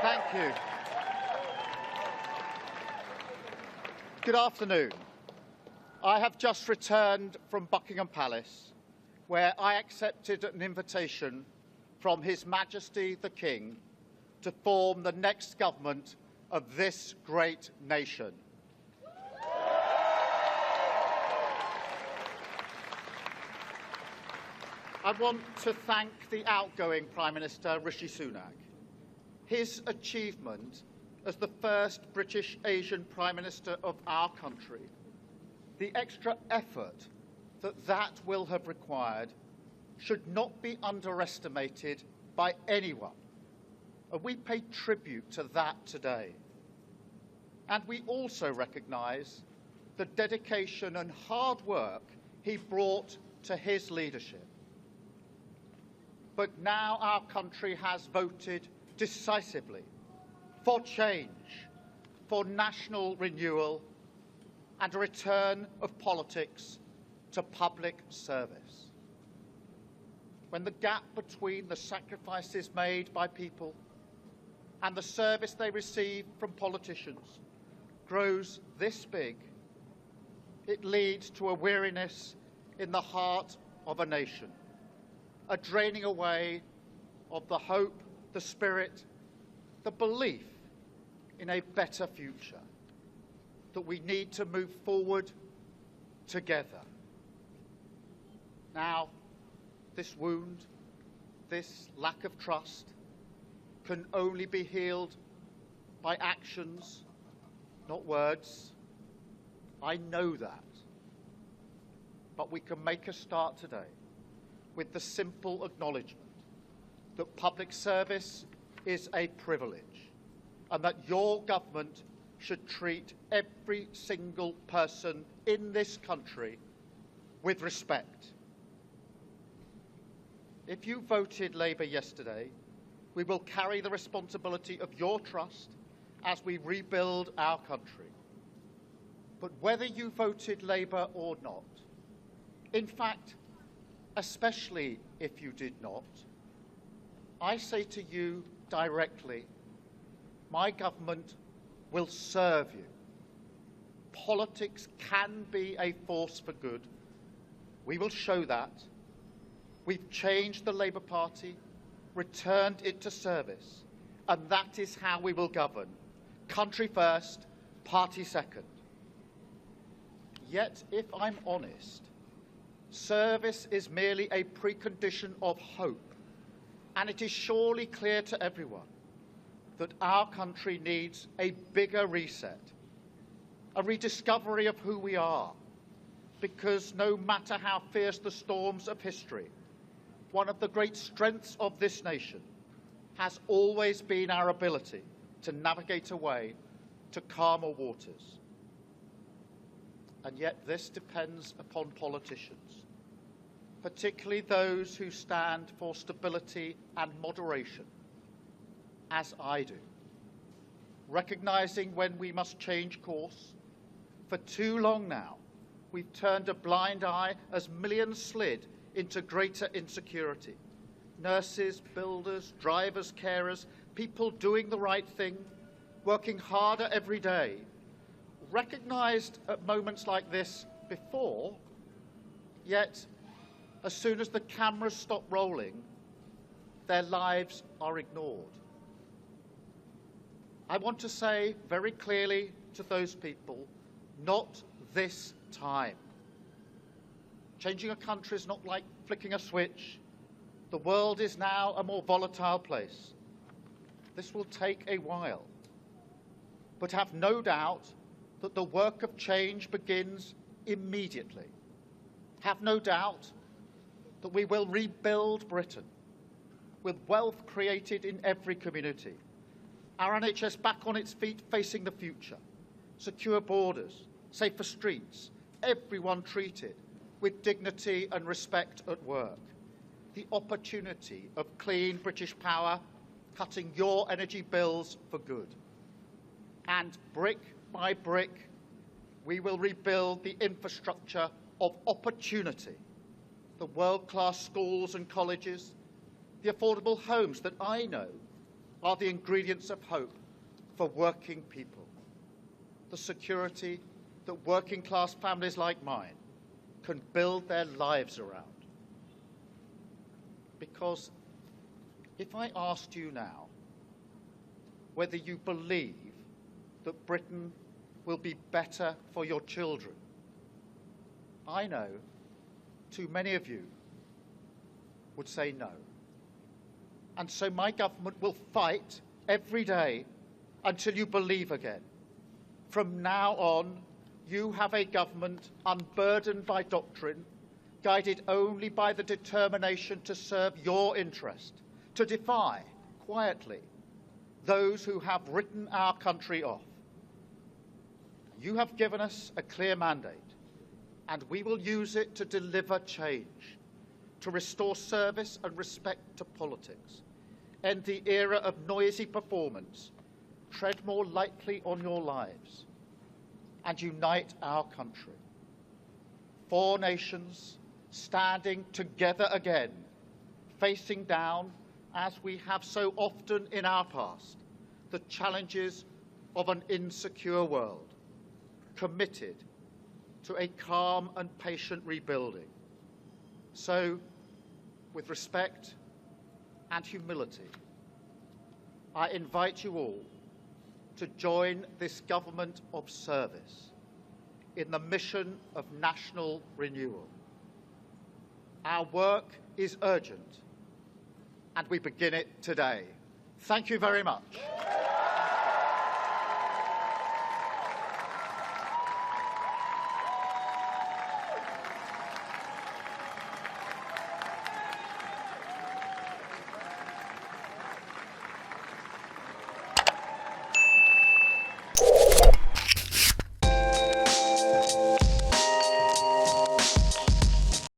Thank you. Good afternoon. I have just returned from Buckingham Palace, where I accepted an invitation from His Majesty the King to form the next government of this great nation. I want to thank the outgoing Prime Minister, Rishi Sunak. His achievement as the first British Asian Prime Minister of our country, the extra effort that will have required, should not be underestimated by anyone. And we pay tribute to that today. And we also recognise the dedication and hard work he brought to his leadership. But now our country has voted decisively for change, for national renewal, and a return of politics to public service. When the gap between the sacrifices made by people and the service they receive from politicians grows this big, it leads to a weariness in the heart of a nation, a draining away of the hope, the spirit, the belief in a better future, that we need to move forward together. Now, this wound, this lack of trust, can only be healed by actions, not words. I know that. But we can make a start today with the simple acknowledgement that public service is a privilege and that your government should treat every single person in this country with respect. If you voted Labour yesterday, we will carry the responsibility of your trust as we rebuild our country. But whether you voted Labour or not, in fact, especially if you did not, I say to you directly, my government will serve you. Politics can be a force for good. We will show that. We've changed the Labour Party, returned it to service, and that is how we will govern. Country first, party second. Yet, if I'm honest, service is merely a precondition of hope, and it is surely clear to everyone that our country needs a bigger reset, a rediscovery of who we are, because no matter how fierce the storms of history, one of the great strengths of this nation has always been our ability to navigate a way to calmer waters. And yet this depends upon politicians, particularly those who stand for stability and moderation, as I do, recognising when we must change course. For too long now, we've turned a blind eye as millions slid into greater insecurity. Nurses, builders, drivers, carers, people doing the right thing, working harder every day, recognised at moments like this before, yet as soon as the cameras stop rolling, their lives are ignored. I want to say very clearly to those people, not this time. Changing a country is not like flicking a switch. The world is now a more volatile place. This will take a while. But have no doubt that the work of change begins immediately. Have no doubt that we will rebuild Britain with wealth created in every community, our NHS back on its feet facing the future, secure borders, safer streets, everyone treated with dignity and respect at work, the opportunity of clean British power cutting your energy bills for good. And brick by brick, we will rebuild the infrastructure of opportunity, the world-class schools and colleges, the affordable homes that I know are the ingredients of hope for working people, the security that working class families like mine can build their lives around. Because if I asked you now whether you believe that Britain will be better for your children, I know too many of you would say no. And so my government will fight every day until you believe again. From now on, you have a government unburdened by doctrine, guided only by the determination to serve your interest, to defy, quietly, those who have written our country off. You have given us a clear mandate, and we will use it to deliver change, to restore service and respect to politics, end the era of noisy performance, tread more lightly on your lives, and unite our country. 4 nations standing together again, facing down, as we have so often in our past, the challenges of an insecure world, committed to a calm and patient rebuilding. So, with respect and humility, I invite you all to join this government of service in the mission of national renewal. Our work is urgent, and we begin it today. Thank you very much.